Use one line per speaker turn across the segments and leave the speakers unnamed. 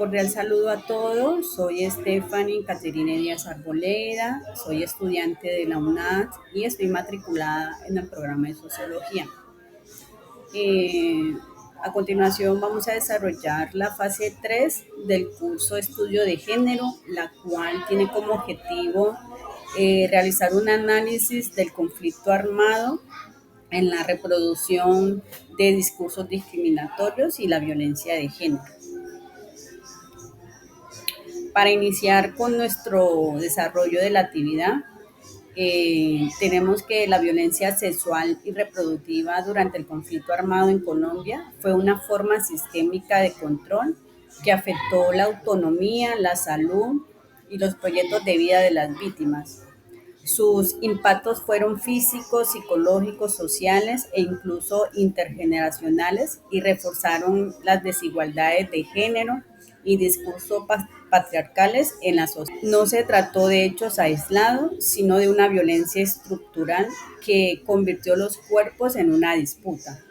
Cordial saludo a todos. Soy Stephanie Caterine Díaz Arboleda, soy estudiante de la UNAD y estoy matriculada en el programa de Sociología. Eh, a continuación vamos a desarrollar la fase 3 del curso de Estudio de Género, la cual tiene como objetivo realizar un análisis del conflicto armado en la reproducción de discursos discriminatorios y la violencia de género. Para iniciar con nuestro desarrollo de la actividad, tenemos que la violencia sexual y reproductiva durante el conflicto armado en Colombia fue una forma sistémica de control que afectó la autonomía, la salud y los proyectos de vida de las víctimas. Sus impactos fueron físicos, psicológicos, sociales e incluso intergeneracionales y reforzaron las desigualdades de género y discursos patriarcales en la sociedad. No se trató de hechos aislados, sino de una violencia estructural que convirtió los cuerpos en una disputa.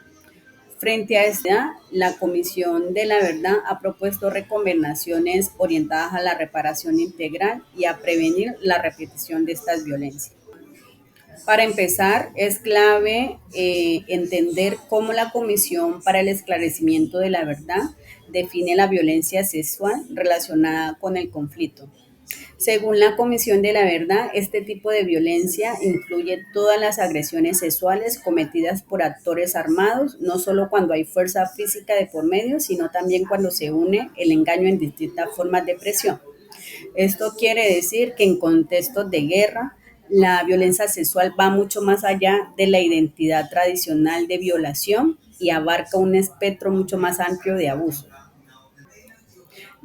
Frente a esta, la Comisión de la Verdad ha propuesto recomendaciones orientadas a la reparación integral y a prevenir la repetición de estas violencias. Para empezar, es clave entender cómo la Comisión para el Esclarecimiento de la Verdad define la violencia sexual relacionada con el conflicto. Según la Comisión de la Verdad, este tipo de violencia incluye todas las agresiones sexuales cometidas por actores armados, no solo cuando hay fuerza física de por medio, sino también cuando se une el engaño en distintas formas de presión. Esto quiere decir que en contextos de guerra, la violencia sexual va mucho más allá de la identidad tradicional de violación y abarca un espectro mucho más amplio de abuso.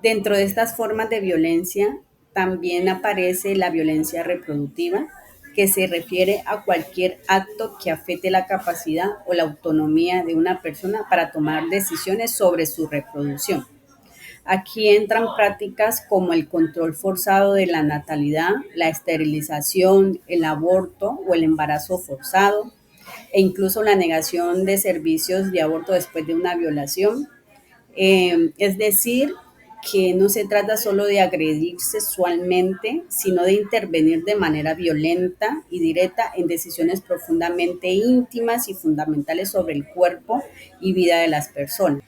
Dentro de estas formas de violencia también aparece la violencia reproductiva, que se refiere a cualquier acto que afecte la capacidad o la autonomía de una persona para tomar decisiones sobre su reproducción. Aquí entran prácticas como el control forzado de la natalidad, la esterilización, el aborto o el embarazo forzado, e incluso la negación de servicios de aborto después de una violación. Es decir, que no se trata solo de agredir sexualmente, sino de intervenir de manera violenta y directa en decisiones profundamente íntimas y fundamentales sobre el cuerpo y vida de las personas.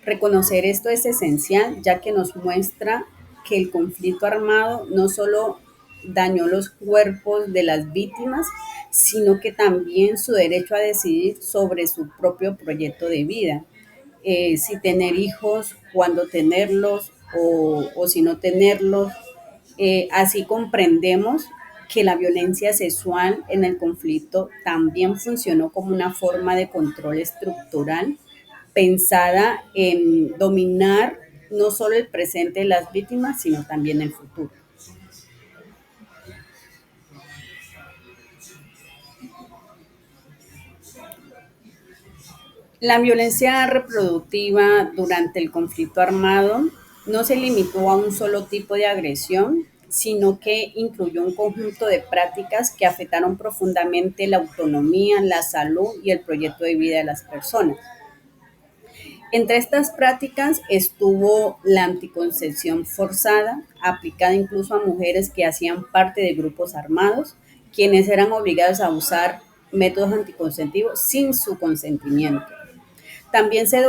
Reconocer esto es esencial, ya que nos muestra que el conflicto armado no solo dañó los cuerpos de las víctimas, sino que también su derecho a decidir sobre su propio proyecto de vida. Si tener hijos, cuándo tenerlos o si no tenerlos. Así comprendemos que la violencia sexual en el conflicto también funcionó como una forma de control estructural pensada en dominar no solo el presente de las víctimas, sino también el futuro. La violencia reproductiva durante el conflicto armado no se limitó a un solo tipo de agresión, sino que incluyó un conjunto de prácticas que afectaron profundamente la autonomía, la salud y el proyecto de vida de las personas. Entre estas prácticas estuvo la anticoncepción forzada, aplicada incluso a mujeres que hacían parte de grupos armados, quienes eran obligadas a usar métodos anticonceptivos sin su consentimiento. También se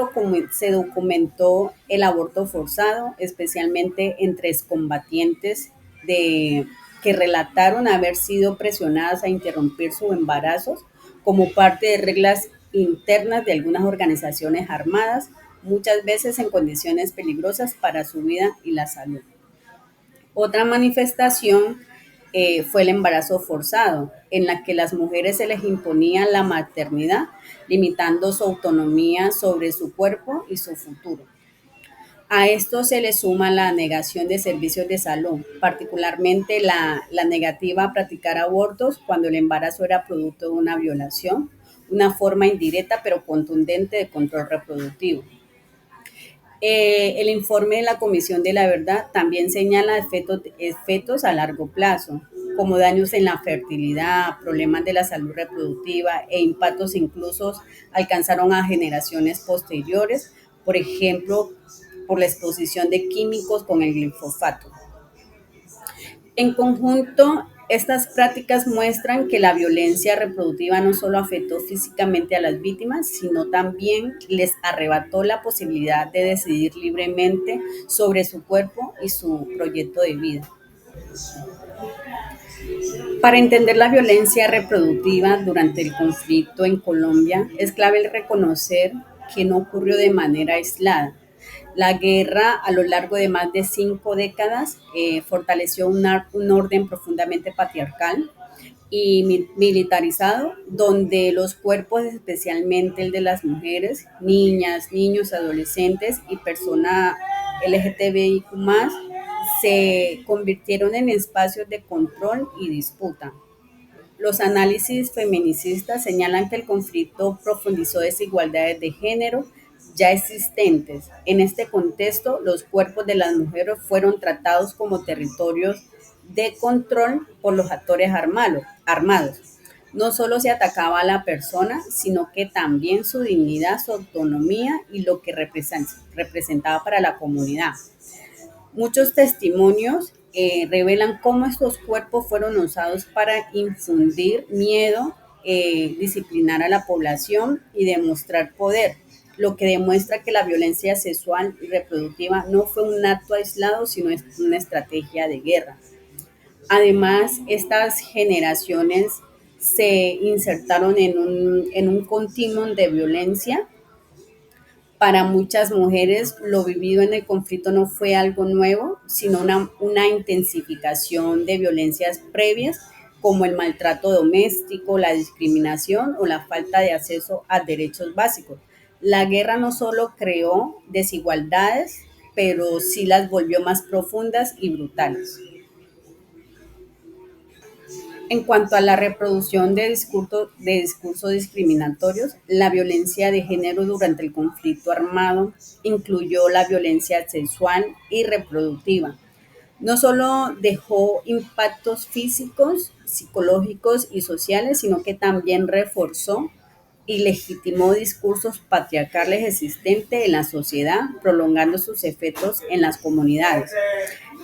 documentó el aborto forzado, especialmente entre excombatientes que relataron haber sido presionadas a interrumpir sus embarazos como parte de reglas internas de algunas organizaciones armadas, muchas veces en condiciones peligrosas para su vida y la salud. Otra manifestación fue el embarazo forzado, en la que las mujeres se les imponía la maternidad, limitando su autonomía sobre su cuerpo y su futuro. A esto se le suma la negación de servicios de salud, particularmente la negativa a practicar abortos cuando el embarazo era producto de una violación, una forma indirecta pero contundente de control reproductivo. El informe de la Comisión de la Verdad también señala efectos a largo plazo, como daños en la fertilidad, problemas de la salud reproductiva e impactos incluso alcanzaron a generaciones posteriores, por ejemplo, por la exposición de químicos con el glifosato. En conjunto, estas prácticas muestran que la violencia reproductiva no solo afectó físicamente a las víctimas, sino también les arrebató la posibilidad de decidir libremente sobre su cuerpo y su proyecto de vida. Para entender la violencia reproductiva durante el conflicto en Colombia, es clave reconocer que no ocurrió de manera aislada. La guerra, a lo largo de más de 5 décadas, fortaleció un orden profundamente patriarcal y militarizado, donde los cuerpos, especialmente el de las mujeres, niñas, niños, adolescentes y personas LGTBIQ+, se convirtieron en espacios de control y disputa. Los análisis feminicistas señalan que el conflicto profundizó desigualdades de género ya existentes. En este contexto, los cuerpos de las mujeres fueron tratados como territorios de control por los actores armados. No solo se atacaba a la persona, sino que también su dignidad, su autonomía y lo que representaba para la comunidad. Muchos testimonios revelan cómo estos cuerpos fueron usados para infundir miedo, disciplinar a la población y demostrar poder, lo que demuestra que la violencia sexual y reproductiva no fue un acto aislado, sino es una estrategia de guerra. Además, estas generaciones se insertaron en un continuum de violencia. Para muchas mujeres, lo vivido en el conflicto no fue algo nuevo, sino una intensificación de violencias previas, como el maltrato doméstico, la discriminación o la falta de acceso a derechos básicos. La guerra no solo creó desigualdades, pero sí las volvió más profundas y brutales. En cuanto a la reproducción de discursos discriminatorios, la violencia de género durante el conflicto armado incluyó la violencia sexual y reproductiva. No solo dejó impactos físicos, psicológicos y sociales, sino que también reforzó y legitimó discursos patriarcales existentes en la sociedad, prolongando sus efectos en las comunidades.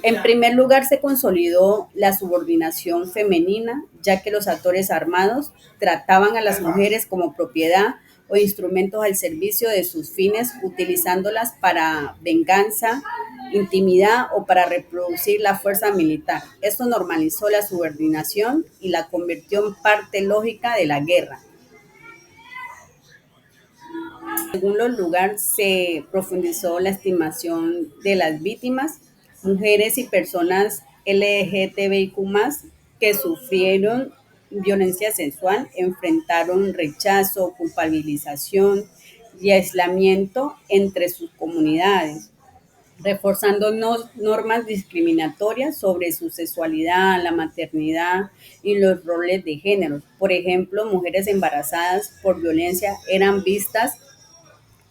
En primer lugar, se consolidó la subordinación femenina, ya que los actores armados trataban a las mujeres como propiedad o instrumentos al servicio de sus fines, utilizándolas para venganza, intimidad o para reproducir la fuerza militar. Esto normalizó la subordinación y la convirtió en parte lógica de la guerra. Según los lugares, se profundizó la estimación de las víctimas, mujeres y personas LGTBIQ+, que sufrieron violencia sexual, enfrentaron rechazo, culpabilización y aislamiento entre sus comunidades, reforzando normas discriminatorias sobre su sexualidad, la maternidad y los roles de género. Por ejemplo, mujeres embarazadas por violencia eran vistas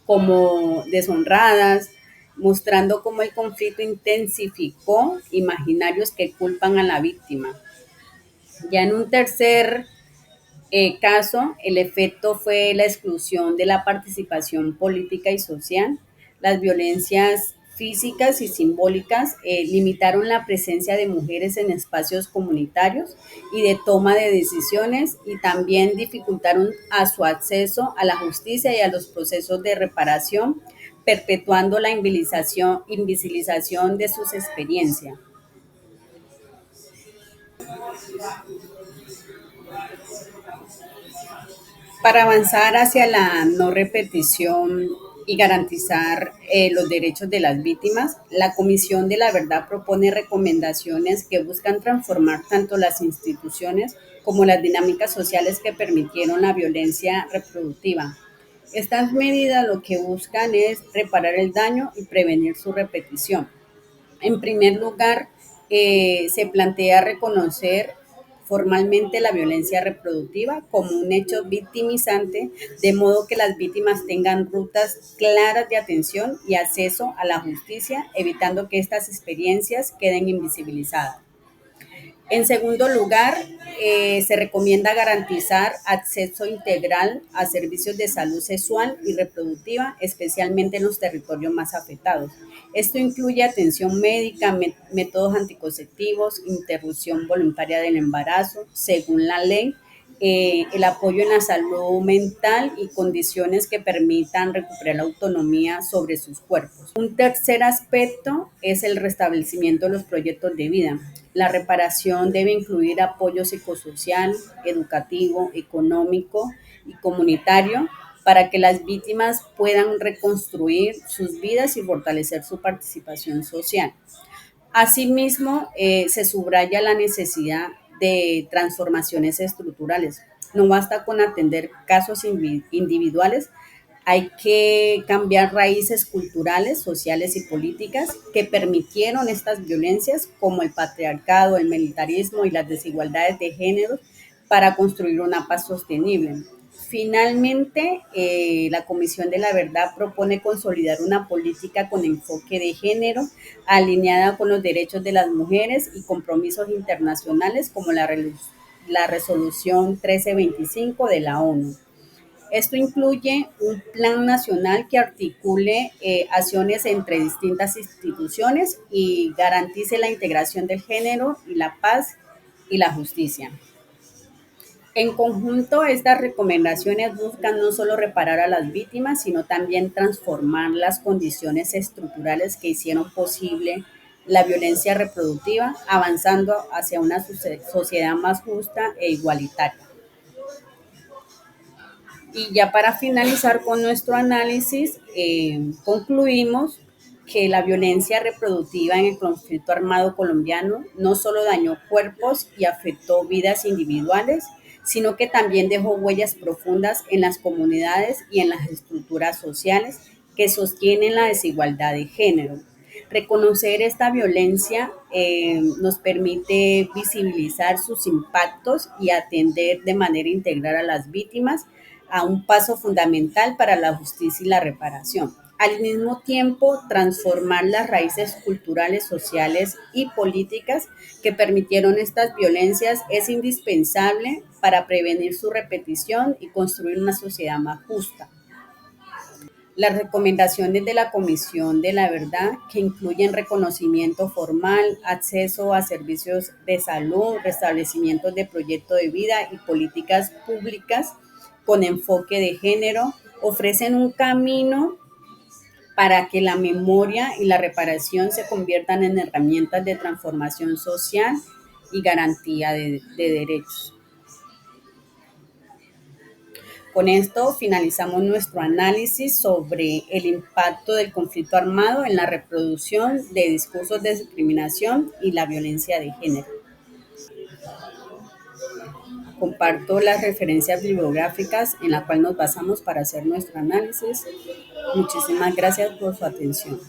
como deshonradas, mostrando cómo el conflicto intensificó imaginarios que culpan a la víctima. Ya en un tercer caso, el efecto fue la exclusión de la participación política y social. Las violencias físicas y simbólicas limitaron la presencia de mujeres en espacios comunitarios y de toma de decisiones, y también dificultaron a su acceso a la justicia y a los procesos de reparación, perpetuando la invisibilización de sus experiencias. Para avanzar hacia la no repetición y garantizar los derechos de las víctimas, la Comisión de la Verdad propone recomendaciones que buscan transformar tanto las instituciones como las dinámicas sociales que permitieron la violencia reproductiva. Estas medidas lo que buscan es reparar el daño y prevenir su repetición. En primer lugar, se plantea reconocer formalmente la violencia reproductiva como un hecho victimizante, de modo que las víctimas tengan rutas claras de atención y acceso a la justicia, evitando que estas experiencias queden invisibilizadas. En segundo lugar, se recomienda garantizar acceso integral a servicios de salud sexual y reproductiva, especialmente en los territorios más afectados. Esto incluye atención médica, métodos anticonceptivos, interrupción voluntaria del embarazo, según la ley, el apoyo en la salud mental y condiciones que permitan recuperar la autonomía sobre sus cuerpos. Un tercer aspecto es el restablecimiento de los proyectos de vida. La reparación debe incluir apoyo psicosocial, educativo, económico y comunitario para que las víctimas puedan reconstruir sus vidas y fortalecer su participación social. Asimismo, se subraya la necesidad de transformaciones estructurales. No basta con atender casos individuales, hay que cambiar raíces culturales, sociales y políticas que permitieron estas violencias, como el patriarcado, el militarismo y las desigualdades de género, para construir una paz sostenible. Finalmente, la Comisión de la Verdad propone consolidar una política con enfoque de género alineada con los derechos de las mujeres y compromisos internacionales como la resolución 1325 de la ONU. Esto incluye un plan nacional que articule acciones entre distintas instituciones y garantice la integración del género y la paz y la justicia. En conjunto, estas recomendaciones buscan no solo reparar a las víctimas, sino también transformar las condiciones estructurales que hicieron posible la violencia reproductiva, avanzando hacia una sociedad más justa e igualitaria. Y ya para finalizar con nuestro análisis, concluimos que la violencia reproductiva en el conflicto armado colombiano no solo dañó cuerpos y afectó vidas individuales, sino que también dejó huellas profundas en las comunidades y en las estructuras sociales que sostienen la desigualdad de género. Reconocer esta violencia nos permite visibilizar sus impactos y atender de manera integral a las víctimas, a un paso fundamental para la justicia y la reparación. Al mismo tiempo, transformar las raíces culturales, sociales y políticas que permitieron estas violencias es indispensable para prevenir su repetición y construir una sociedad más justa. Las recomendaciones de la Comisión de la Verdad, que incluyen reconocimiento formal, acceso a servicios de salud, restablecimientos de proyecto de vida y políticas públicas con enfoque de género, ofrecen un camino para que la memoria y la reparación se conviertan en herramientas de transformación social y garantía de derechos. Con esto finalizamos nuestro análisis sobre el impacto del conflicto armado en la reproducción de discursos de discriminación y la violencia de género. Comparto las referencias bibliográficas en las cuales nos basamos para hacer nuestro análisis. Muchísimas gracias por su atención.